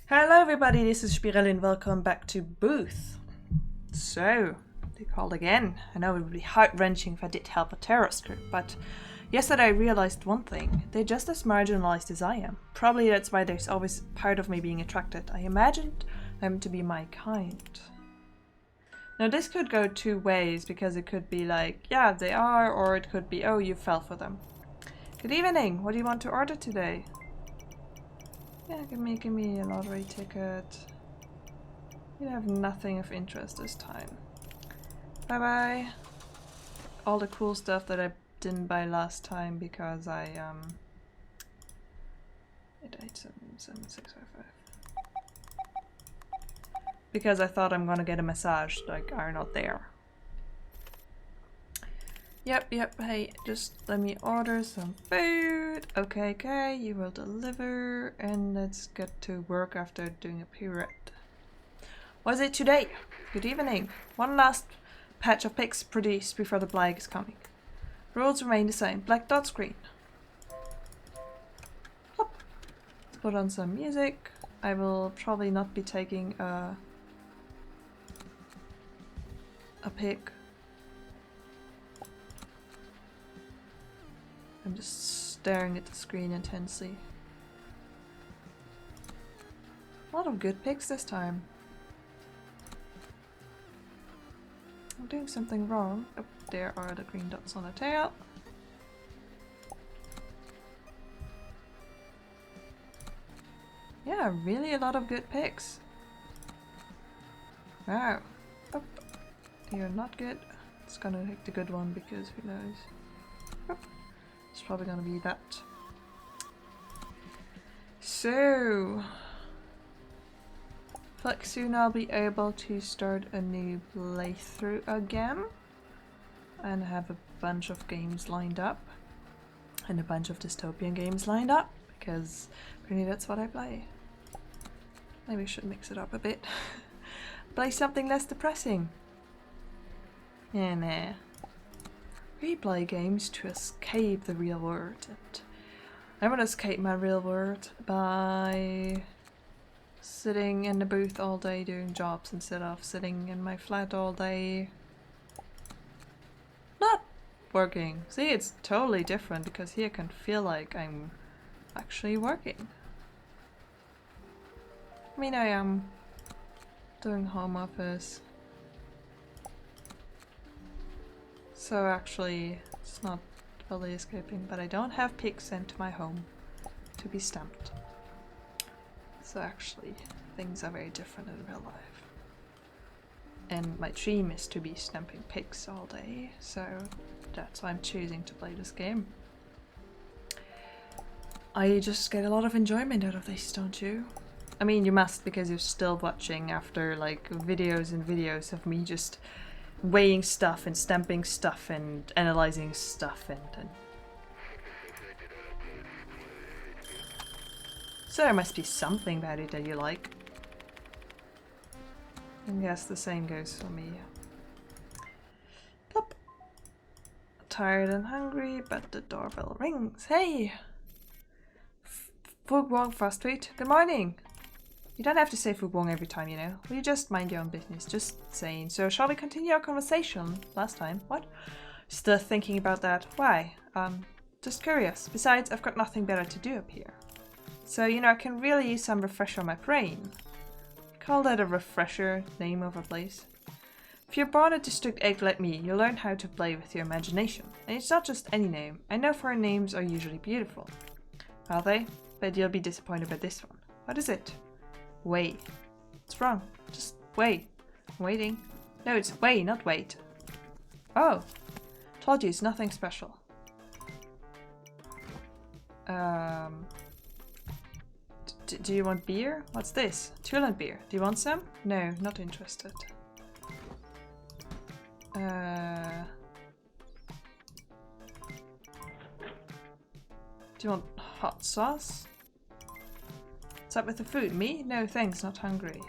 Hello everybody, this is Spirelli and welcome back to Booth. So, they called again. I know it would be heart-wrenching if I did help a terrorist group, but yesterday I realized one thing. They're just as marginalized as I am. Probably that's why there's always part of me being attracted. I imagined them to be my kind. Now this could go two ways, because it could be like, yeah, they are, or it could be, oh, you fell for them. Good evening, what do you want to order today? Yeah, give me a lottery ticket. You have nothing of interest this time. Bye bye. All the cool stuff that I didn't buy last time because I 8877655. Because I thought I'm gonna get a massage, like are not there. Yep, hey, just let me order some food. Okay, you will deliver, and let's get to work after doing a period. What is it today? Good evening. One last patch of pics produced before the plague is coming. Rules remain the same. Black dot screen. Hop. Let's put on some music. I will probably not be taking a pic. I'm just staring at the screen intensely. A lot of good picks this time. I'm doing something wrong. Oh, there are the green dots on the tail. Yeah, really a lot of good picks. Wow. Oh, you're not good. It's gonna take the good one because who knows. Oh. It's probably gonna be that. So, like soon I'll be able to start a new playthrough again and have a bunch of games lined up and a bunch of dystopian games lined up because apparently that's what I play. Maybe I should mix it up a bit. Play something less depressing. Yeah, nah. We play games to escape the real world, and I want to escape my real world by sitting in the booth all day doing jobs instead of sitting in my flat all day not working. See, it's totally different because here I can feel like I'm actually working. I mean, I am doing home office. So actually, it's not fully escaping, but I don't have pigs sent to my home to be stamped. So actually, things are very different in real life. And my dream is to be stamping pigs all day, so that's why I'm choosing to play this game. I just get a lot of enjoyment out of this, don't you? I mean, you must, because you're still watching after like videos and videos of me just weighing stuff and stamping stuff and analyzing stuff and so there must be something about it that you like. And yes, the same goes for me. Plop. Tired and hungry, but the doorbell rings. Hey! Food Wong fast food. Good morning! You don't have to say Food Wong every time, you know. Will you just mind your own business? Just saying. So shall we continue our conversation? Last time. What? Still thinking about that. Why? Just curious. Besides, I've got nothing better to do up here. So, you know, I can really use some refresher on my brain. Call that a refresher, name of a place. If you're born a district egg like me, you'll learn how to play with your imagination. And it's not just any name. I know foreign names are usually beautiful. Are they? But you'll be disappointed by this one. What is it? Wait. What's wrong? Just wait. I'm waiting. No, it's wait, not wait. Oh. Told you, it's nothing special. Do you want beer? What's this? Tulip beer. Do you want some? No, not interested. Do you want hot sauce? What's up with the food? Me? No thanks, not hungry.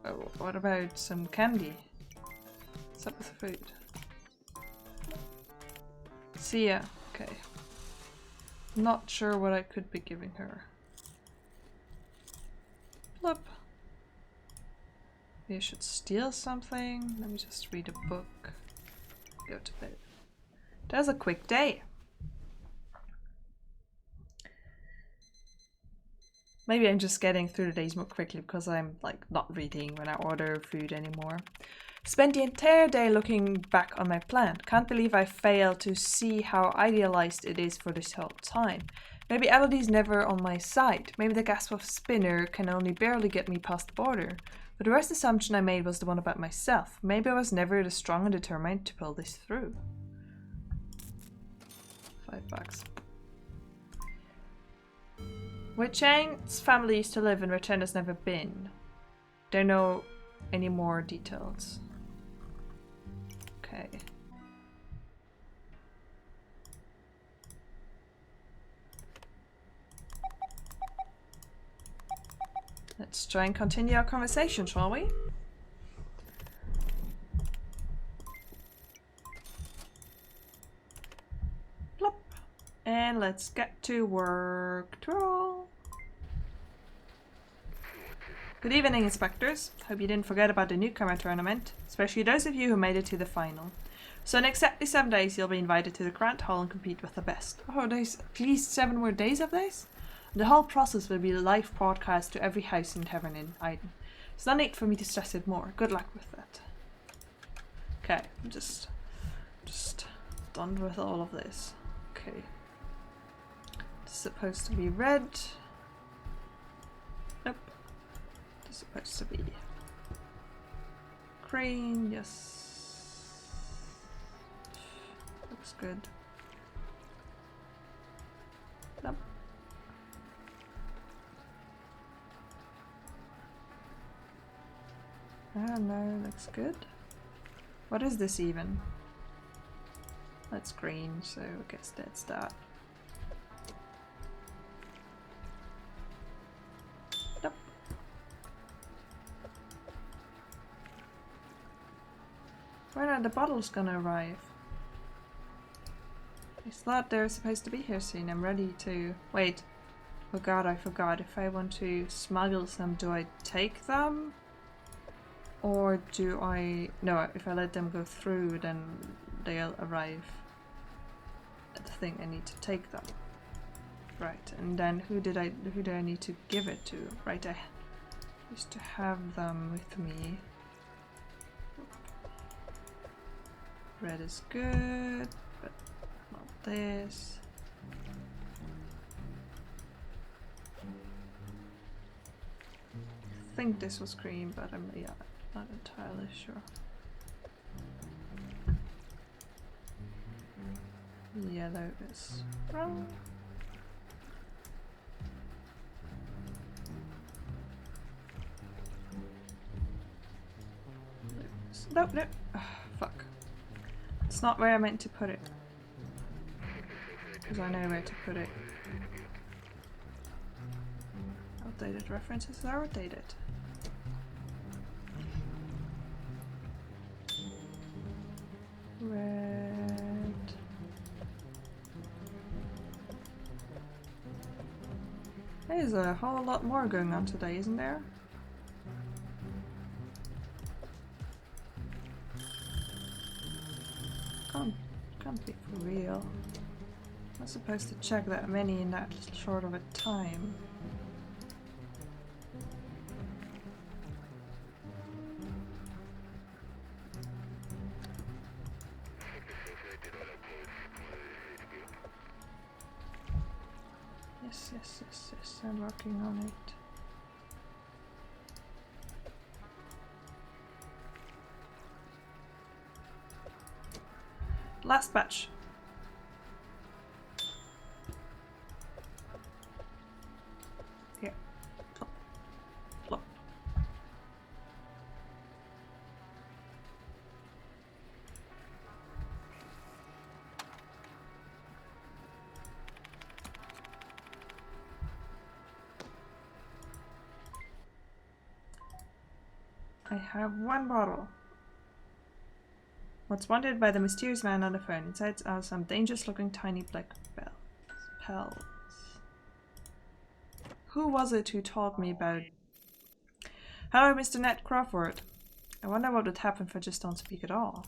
Oh, what about some candy? What's up with the food? See ya. Okay. Not sure what I could be giving her. Plop. Maybe I should steal something. Let me just read a book. Go to bed. That was a quick day. Maybe I'm just getting through the days more quickly because I'm like not reading when I order food anymore. Spent the entire day looking back on my plan. Can't believe I failed to see how idealized it is for this whole time. Maybe Elodie's never on my side. Maybe the Gasworth spinner can only barely get me past the border. But the worst assumption I made was the one about myself. Maybe I was never as strong and determined to pull this through. $5. Where Chane's family used to live and where Chen has never been. Don't know any more details. Okay. Let's try and continue our conversation, shall we? Plop. And let's get to work. Twirl. Good evening, inspectors. Hope you didn't forget about the newcomer tournament, especially those of you who made it to the final. So in exactly 7 days, you'll be invited to the Grand Hall and compete with the best. Oh, there's at least 7 more days of this? The whole process will be live broadcast to every house and tavern in Aiden. It's no need for me to stress it more. Good luck with that. Okay, I'm just done with all of this. Okay. It's supposed to be red. Nope. It's supposed to be green. Yes. Looks good. Nope. I don't know, looks good. What is this even? That's green, so I guess that's that. Nope. When are the bottles gonna arrive? I thought they were supposed to be here soon. I'm ready to... Wait. Oh god, I forgot. If I want to smuggle some, do I take them? Or do I... No, if I let them go through, then they'll arrive at the thing I need to take them. Right, and then who do I need to give it to? Right, I used to have them with me. Red is good, but not this. I think this was green, but I'm not entirely sure. Yellow is wrong. No, no. Oh, fuck. It's not where I meant to put it. Because I know where to put it. Outdated references are outdated. Red. There's a whole lot more going on today, isn't there? Can't be for real. I'm not supposed to check that many in that short of a time. Yes, I'm working on it. Last batch. Here. Plop. Plop. I have 1 bottle. What's wanted by the mysterious man on the phone? Inside are some dangerous-looking tiny black pells. Who was it who taught me about Hello, Mr. Ned Crawford. I wonder what would happen if I just don't speak at all.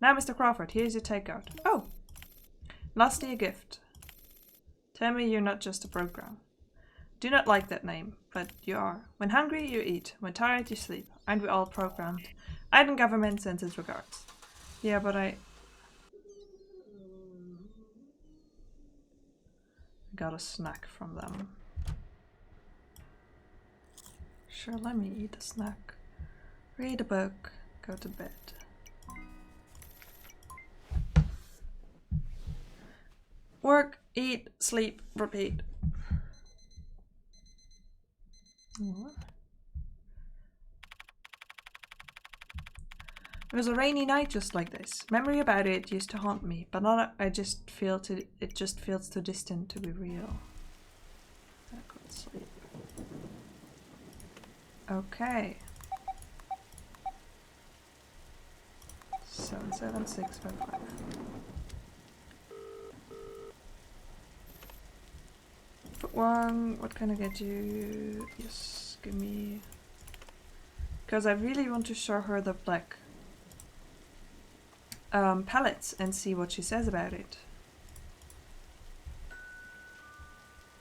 Now, Mr. Crawford, here's your takeout. Oh! Lastly, a gift. Tell me you're not just a program. Do not like that name, but you are. When hungry, you eat. When tired, you sleep. Aren't we all programmed? Iden government sends its regards. Yeah, but I got a snack from them. Sure, let me eat a snack. Read a book. Go to bed. Work, eat, sleep, repeat. What? It was a rainy night just like this. Memory about it used to haunt me, but not. It just feels too distant to be real. I could sleep. Okay. 77655. Put one. What can I get you? Yes, give me. Because I really want to show her the black pellets and see what she says about it.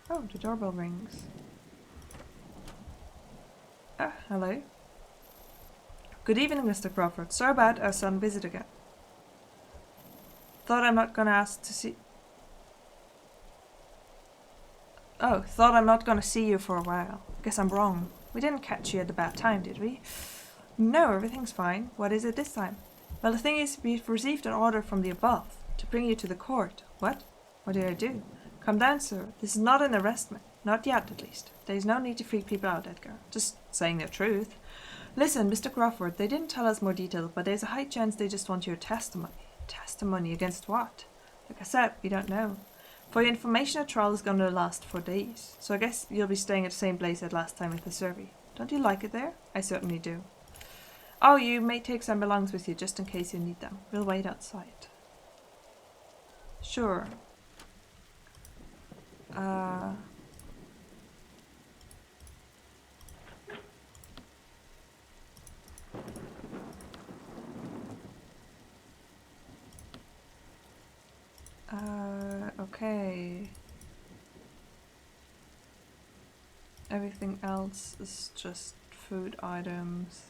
Oh, the doorbell rings. Ah, hello. Good evening, Mr. Crawford. Sorry about our sudden visit again. Thought I'm not gonna see you for a while. Guess I'm wrong. We didn't catch you at a bad time, did we? No, everything's fine. What is it this time? Well, the thing is, we've received an order from the above to bring you to the court. What? What did I do? Come down, sir. This is not an arrestment. Not yet, at least. There's no need to freak people out, Edgar. Just saying the truth. Listen, Mr. Crawford, they didn't tell us more details, but there's a high chance they just want your testimony. Testimony against what? Like I said, we don't know. For your information, a trial is going to last for days, so I guess you'll be staying at the same place as last time with the survey. Don't you like it there? I certainly do. Oh, you may take some belongings with you just in case you need them. We'll wait outside. Sure. Okay. Everything else is just food items.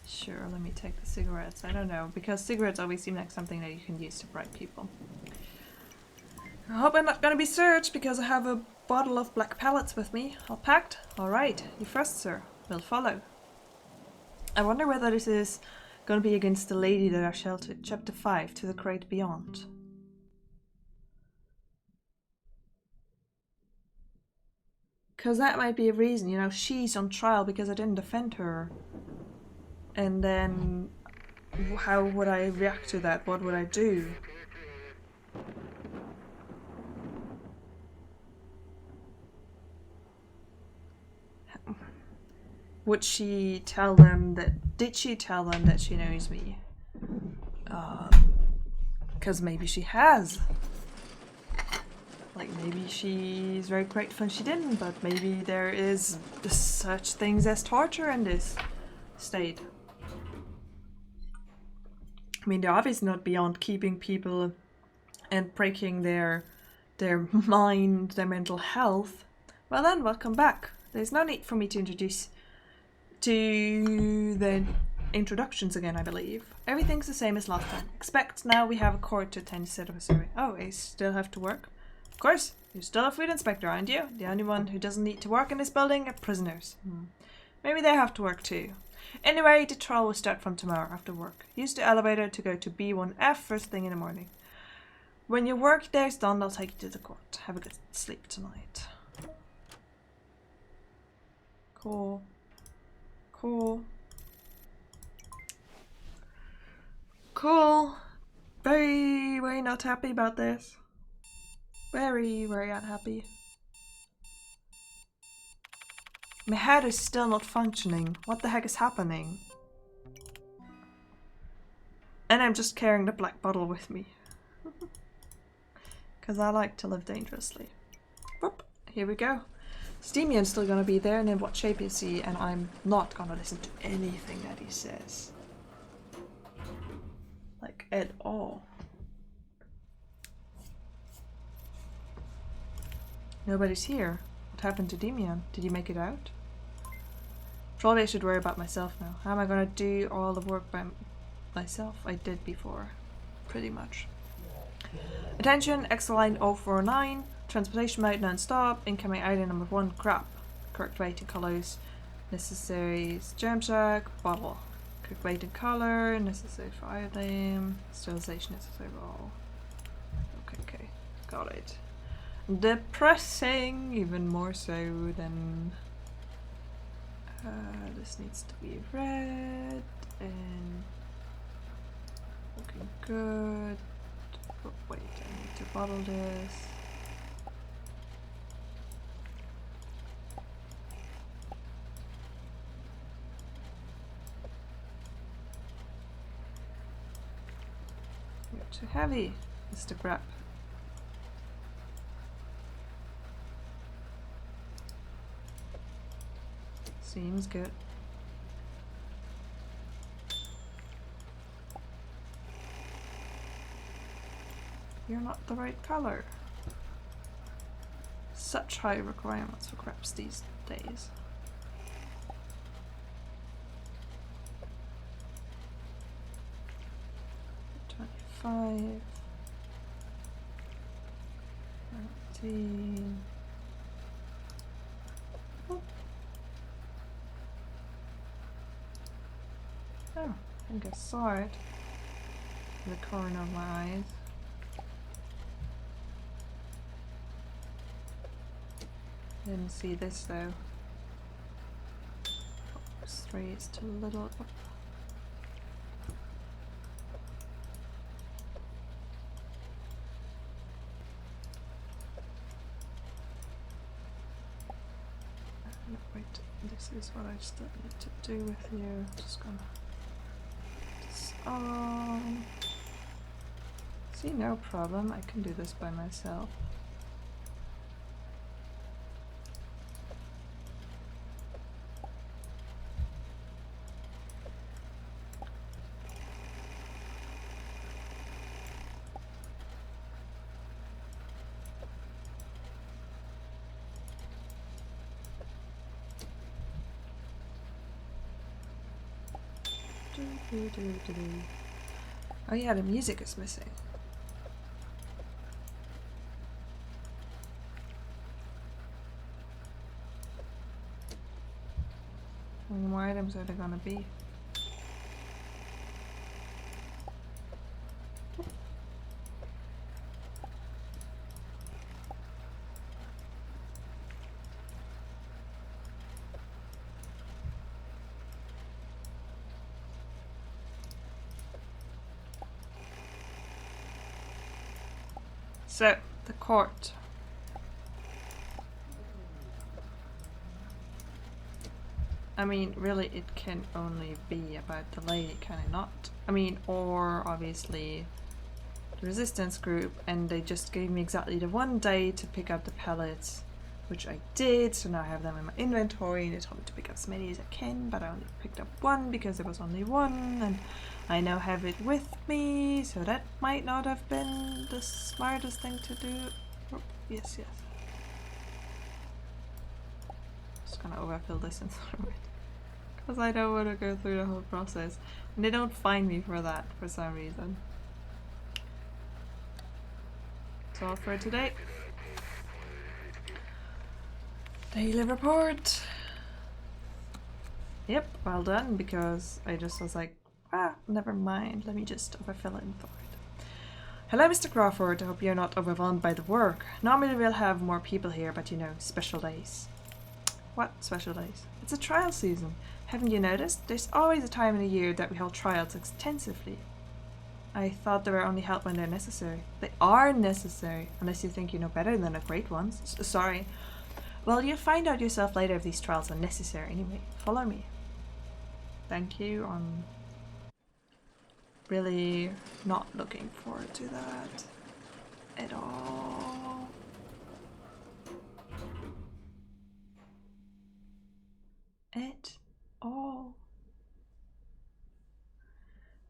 Sure, let me take the cigarettes. I don't know, because cigarettes always seem like something that you can use to bribe people. I hope I'm not gonna be searched because I have a bottle of black pellets with me. All packed? Alright, you first, sir. We'll follow. I wonder whether this is gonna be against the lady that I sheltered. Chapter 5, To the Great Beyond. Because that might be a reason, you know, she's on trial because I didn't defend her. And then, how would I react to that? What would I do? Would she tell them that... Did she tell them that she knows me? Because maybe she has. Like, maybe she's very grateful she didn't, but maybe there is such things as torture in this state. I mean, they're obviously not beyond keeping people and breaking their mind, their mental health. Well then, welcome back. There's no need for me to introduce to the introductions again, I believe. Everything's the same as last time. Except now we have a court to attend instead of a survey. Oh, I still have to work? Of course, you're still a food inspector, aren't you? The only one who doesn't need to work in this building are prisoners. Maybe they have to work too. Anyway, the trial will start from tomorrow after work. Use the elevator to go to B1F first thing in the morning. When your work there is done, I'll take you to the court. Have a good sleep tonight. Cool. Cool. Cool. Very, very not happy about this. Very, very unhappy. My head is still not functioning. What the heck is happening? And I'm just carrying the black bottle with me. Because I like to live dangerously. Whoop. here we go. Stemian's still gonna be there, and in what shape is he? And I'm not gonna listen to anything that he says. Like, at all. Nobody's here. What happened to Demian? Did he make it out? Probably I should worry about myself now. How am I gonna do all the work by myself? I did before. Pretty much. Attention, Excel line 049. Transportation mode non-stop. Incoming item number 1, crap. Correct weight and colors. Necessary germ check. Bottle. Correct weight and color. Necessary for iodine. Sterilization necessary for all. Okay. Got it. Depressing, even more so than... this needs to be red and looking good. Oh, wait, I need to bottle this. You're too heavy, Mr. Grab. Seems good. You're not the right color. Such high requirements for craps these days. $25. 19. Oh, I think I saw it in the corner of my eyes. Didn't see this though. Box 3 is too little. Up. No, wait, this is what I still need to do with you. Just gonna see, no problem. I can do this by myself. Oh yeah, the music is missing. How many more items are there gonna be? So, the court. I mean, really, it can only be about the lady, can it not? I mean, or obviously the resistance group, and they just gave me exactly the 1 day to pick up the pellets, which I did, so now I have them in my inventory, and they told me to pick up as many as I can, but I only picked up 1 because there was only 1, and I now have it with me, so that might not have been the smartest thing to do. Oh, yes. Just gonna overfill this and throw it. Because I don't want to go through the whole process. And they don't find me for that for some reason. That's all for today. Daily report. Yep, well done, because I just was like, never mind, let me just overfill it and throw it. Hello, Mr. Crawford, I hope you're not overwhelmed by the work. Normally we'll have more people here, but you know, special days. What special days? It's a trial season. Haven't you noticed? There's always a time in the year that we hold trials extensively. I thought they were only held when they're necessary. They are necessary, unless you think you know better than the great ones. Sorry. Well, you'll find out yourself later if these trials are necessary anyway. Follow me. Thank you. I'm really not looking forward to that at all. it all.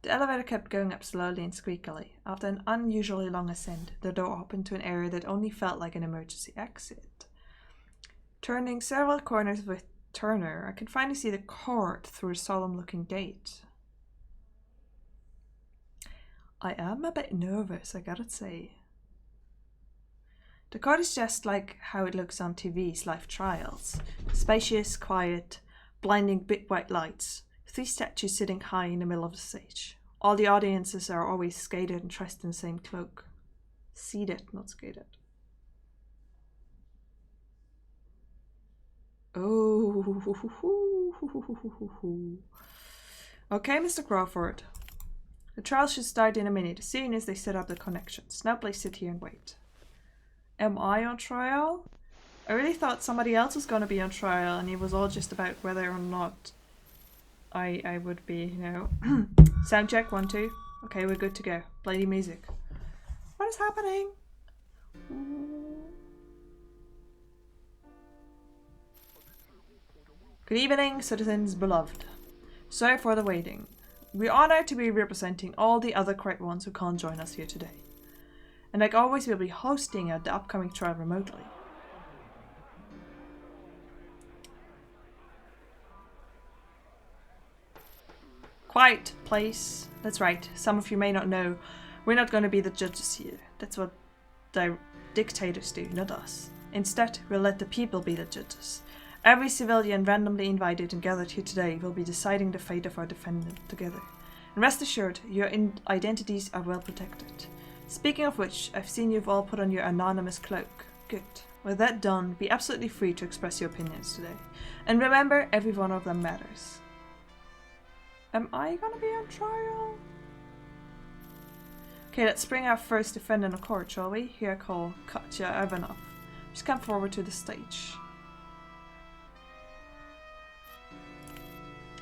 The elevator kept going up slowly and squeakily. After an unusually long ascent, the door opened to an area that only felt like an emergency exit. Turning several corners with Turner, I could finally see the court through a solemn-looking gate. I am a bit nervous, I gotta say. The court is just like how it looks on TV's live trials. Spacious, quiet, blinding big white lights. 3 statues sitting high in the middle of the stage. All the audiences are always skated and dressed in the same cloak. Seated, not skated. Oh. Okay, Mr. Crawford. The trial should start in a minute, as soon as they set up the connections. Now please sit here and wait. Am I on trial? I really thought somebody else was going to be on trial, and it was all just about whether or not I would be, you know. Sound check, 1, 2. Okay, we're good to go. Play the music. What is happening? Good evening, citizens beloved. Sorry for the waiting. We're honored to be representing all the other correct ones who can't join us here today. And like always, we'll be hosting the upcoming trial remotely. Quiet, please. That's right. Some of you may not know, we're not going to be the judges here. That's what the dictators do, not us. Instead, we'll let the people be the judges. Every civilian randomly invited and gathered here today will be deciding the fate of our defendant together. And rest assured, your identities are well protected. Speaking of which, I've seen you've all put on your anonymous cloak. Good. With that done, be absolutely free to express your opinions today. And remember, every one of them matters. Am I gonna be on trial? Okay, let's bring our first defendant in court, shall we? Here I call Katya Ivanov. Just come forward to the stage.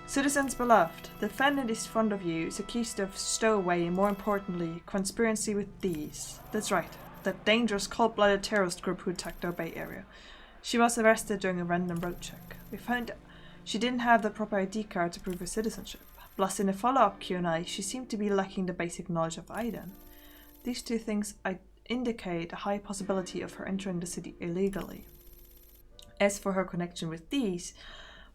Citizens beloved, the defendant in front of you is accused of stowaway and, more importantly, conspiracy with these. That's right, that dangerous cold-blooded terrorist group who attacked our Bay Area. She was arrested during a random road check. We found she didn't have the proper ID card to prove her citizenship. Plus, in a follow-up Q&A, she seemed to be lacking the basic knowledge of IDEN. These 2 things indicate a high possibility of her entering the city illegally. As for her connection with these,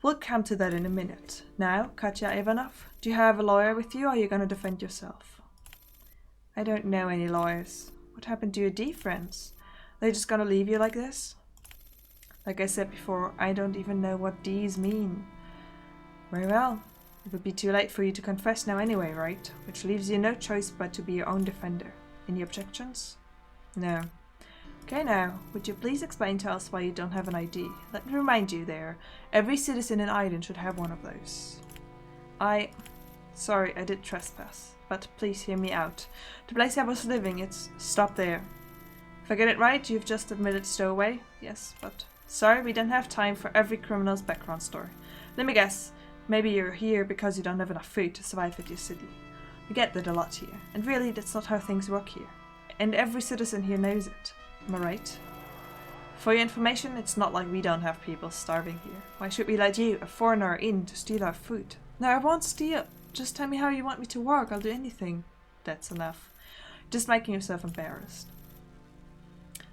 we'll come to that in a minute. Now, Katya Ivanov, do you have a lawyer with you, or are you going to defend yourself? I don't know any lawyers. What happened to your D friends? Are they just going to leave you like this? Like I said before, I don't even know what D's mean. Very well. It would be too late for you to confess now anyway, right? Which leaves you no choice but to be your own defender. Any objections? No. Okay now, would you please explain to us why you don't have an ID? Let me remind you there, every citizen in Iden should have one of those. Sorry, I did trespass, but please hear me out. The place I was living, it's... Stop there. If I get it right, you've just admitted stowaway? Yes, but... Sorry, we don't have time for every criminal's background story. Let me guess. Maybe you're here because you don't have enough food to survive at your city. We get that a lot here, and really that's not how things work here. And every citizen here knows it. Am I right? For your information, it's not like we don't have people starving here. Why should we let you, a foreigner, in to steal our food? No, I won't steal. Just tell me how you want me to work, I'll do anything. That's enough. Just making yourself embarrassed.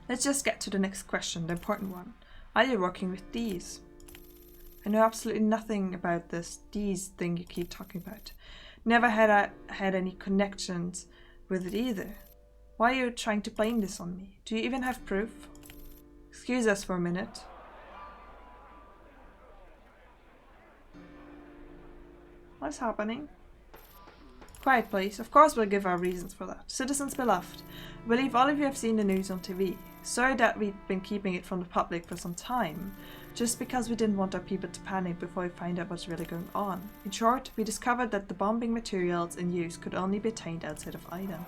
Let's just get to the next question, the important one. Are you working with these? I know absolutely nothing about this these thing you keep talking about. Never had I had any connections with it either. Why are you trying to blame this on me? Do you even have proof? Excuse us for a minute. What's happening? Quiet, please. Of course we'll give our reasons for that. Citizens beloved, I believe all of you have seen the news on TV. Sorry that we've been keeping it from the public for some time, just because we didn't want our people to panic before we find out what's really going on. In short, we discovered that the bombing materials in use could only be obtained outside of Iden.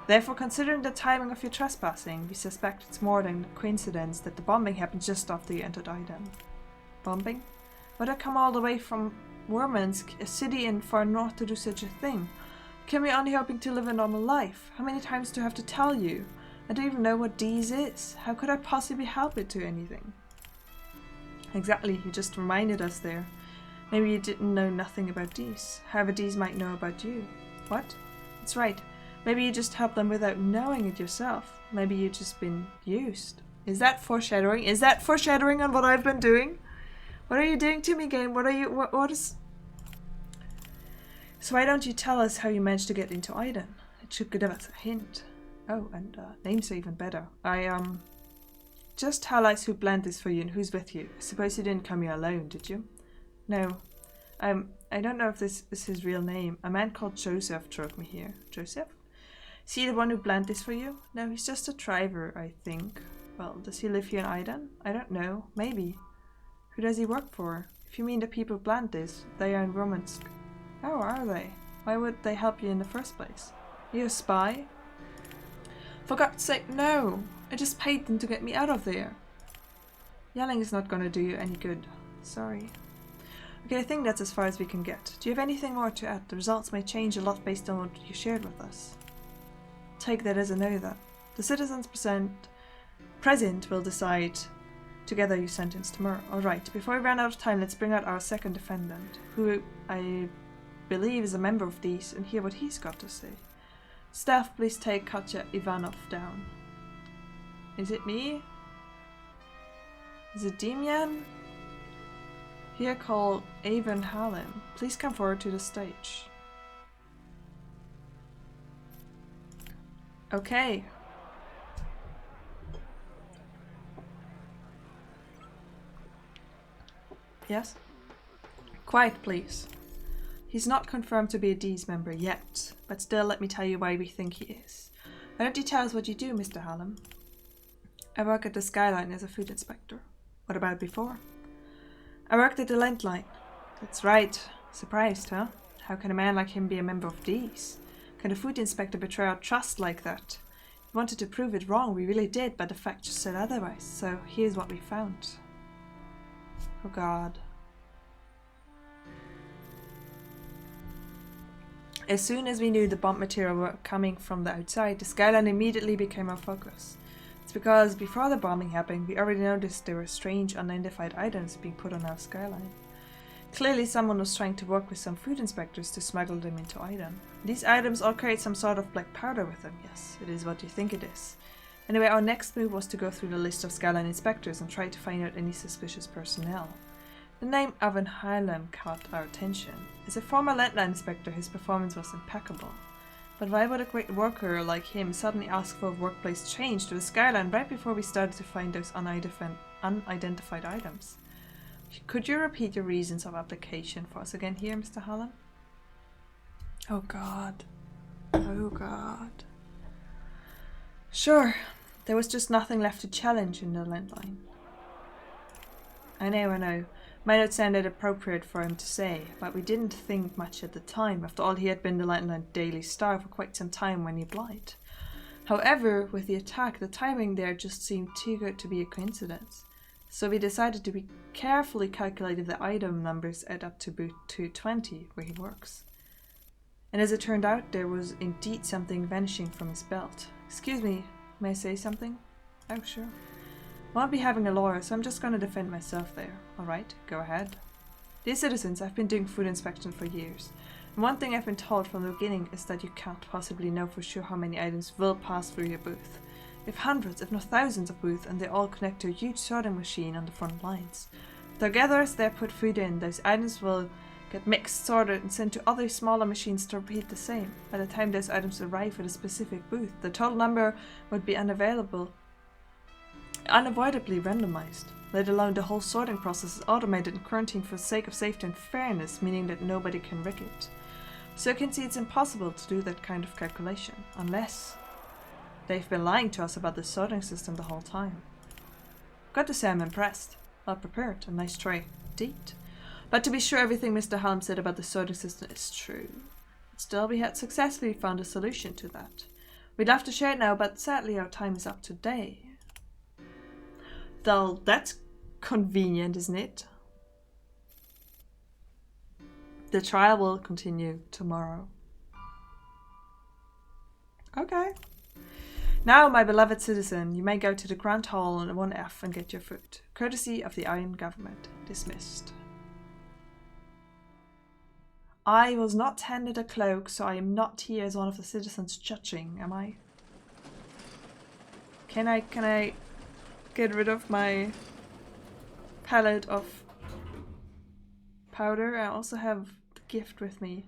Therefore, considering the timing of your trespassing, we suspect it's more than a coincidence that the bombing happened just after you entered Iden. Bombing? Would I come all the way from Murmansk, a city in far north, to do such a thing? Can we only hoping to live a normal life? How many times do I have to tell you? I don't even know what D's is. How could I possibly help it to anything? Exactly, you just reminded us there. Maybe you didn't know nothing about these. However, these might know about you. What? That's right. Maybe you just helped them without knowing it yourself. Maybe you've just been used. Is that foreshadowing? Is that foreshadowing on what I've been doing? What are you doing to me, game? What is... So why don't you tell us how you managed to get into Iden? It should give us a hint. Oh, and names are even better. Just tell us who planned this for you and who's with you. I suppose you didn't come here alone, did you? No. I don't know if this is his real name. A man called Joseph drove me here. Joseph? Is he the one who planned this for you? No, he's just a driver, I think. Well, does he live here in Iden? I don't know. Maybe. Who does he work for? If you mean the people who planned this, they are in Romansk. Oh, are they? Why would they help you in the first place? Are you a spy? For God's sake, no! I just paid them to get me out of there. Yelling is not gonna do you any good. Sorry. Okay, I think that's as far as we can get. Do you have anything more to add? The results may change a lot based on what you shared with us. Take that as a no then. The citizens present will decide together your sentence tomorrow. Alright, before we run out of time, let's bring out our second defendant, who I believe is a member of these, and hear what he's got to say. Staff, please take Katya Ivanov down. Is it me? Is it Demian? Here call Avon Hallam. Please come forward to the stage. Okay. Yes? Quiet, please. He's not confirmed to be a D's member yet, but still let me tell you why we think he is. Why don't you tell us what you do, Mr. Hallam? I work at the Skyline as a food inspector. What about before? I worked at the Landline. That's right. Surprised, huh? How can a man like him be a member of D's? Can a food inspector betray our trust like that? We wanted to prove it wrong, we really did, but the facts said otherwise, so here's what we found. Oh God. As soon as we knew the bomb material were coming from the outside, the Skyline immediately became our focus. It's because before the bombing happened, we already noticed there were strange unidentified items being put on our Skyline. Clearly someone was trying to work with some food inspectors to smuggle them into Iden. These items all carried some sort of black powder with them, yes, it is what you think it is. Anyway, our next move was to go through the list of Skyline inspectors and try to find out any suspicious personnel. The name Avon Hallam caught our attention. As a former Landline inspector, his performance was impeccable. But why would a great worker like him suddenly ask for a workplace change to the Skyline right before we started to find those unidentified items? Could you repeat your reasons of application for us again here, Mr. Hallam? Oh God. Oh God. Sure. There was just nothing left to challenge in the Landline. I know. Might not sound appropriate for him to say, but we didn't think much at the time. After all, he had been the Landline daily star for quite some time when he applied. However, with the attack, the timing there just seemed too good to be a coincidence. So we decided to be carefully calculated the item numbers add up to boot 220, where he works. And as it turned out, there was indeed something vanishing from his belt. Excuse me, may I say something? Oh, sure. I won't be having a lawyer, so I'm just going to defend myself there. Alright, go ahead. Dear citizens, I've been doing food inspection for years. And one thing I've been told from the beginning is that you can't possibly know for sure how many items will pass through your booth. We have hundreds, if not thousands of booths, and they all connect to a huge sorting machine on the front lines. Together, as they put food in, those items will get mixed, sorted, and sent to other smaller machines to repeat the same. By the time those items arrive at a specific booth, the total number would be unavoidably randomized. Let alone the whole sorting process is automated and quarantined for the sake of safety and fairness, meaning that nobody can rig it. So you can see it's impossible to do that kind of calculation, unless they've been lying to us about the sorting system the whole time. Got to say I'm impressed. Well prepared, a nice try. Indeed. But to be sure, everything Mr. Hallam said about the sorting system is true. But still, we had successfully found a solution to that. We'd love to share it now, but sadly our time is up today. Well, that's convenient, isn't it? The trial will continue tomorrow. Okay. Now, my beloved citizen, you may go to the Grand Hall on 1F and get your food. Courtesy of the Iron Government. Dismissed. I was not handed a cloak, so I am not here as one of the citizens judging, am I? Can I get rid of my palette of powder? I also have the gift with me.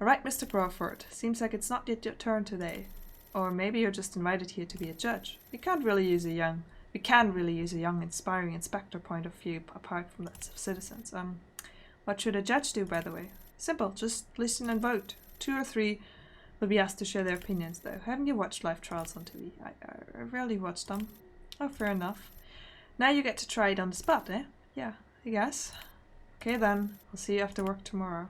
Alright, Mr. Crawford. Seems like it's not yet your turn today. Or maybe you're just invited here to be a judge. We can really use a young, inspiring inspector point of view apart from that of citizens. What should a judge do, by the way? Simple, just listen and vote. 2 or 3 will be asked to share their opinions, though. Haven't you watched live trials on TV? I rarely watch them. Oh, fair enough. Now you get to try it on the spot, eh? Yeah, I guess. Okay then, I'll see you after work tomorrow.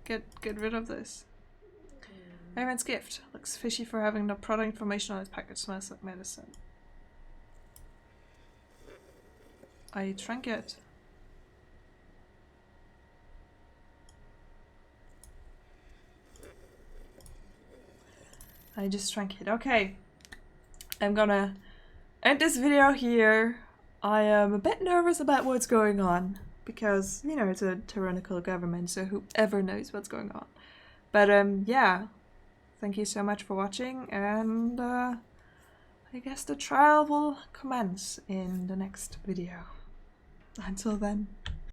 Get rid of this. Everyone's gift. Looks fishy for having no product information on its package. Smells like medicine. I drank it. I just drank it. Okay. I'm gonna end this video here. I am a bit nervous about what's going on. Because, you know, it's a tyrannical government, so whoever knows what's going on. But, yeah. Thank you so much for watching, and, I guess the trial will commence in the next video. Until then.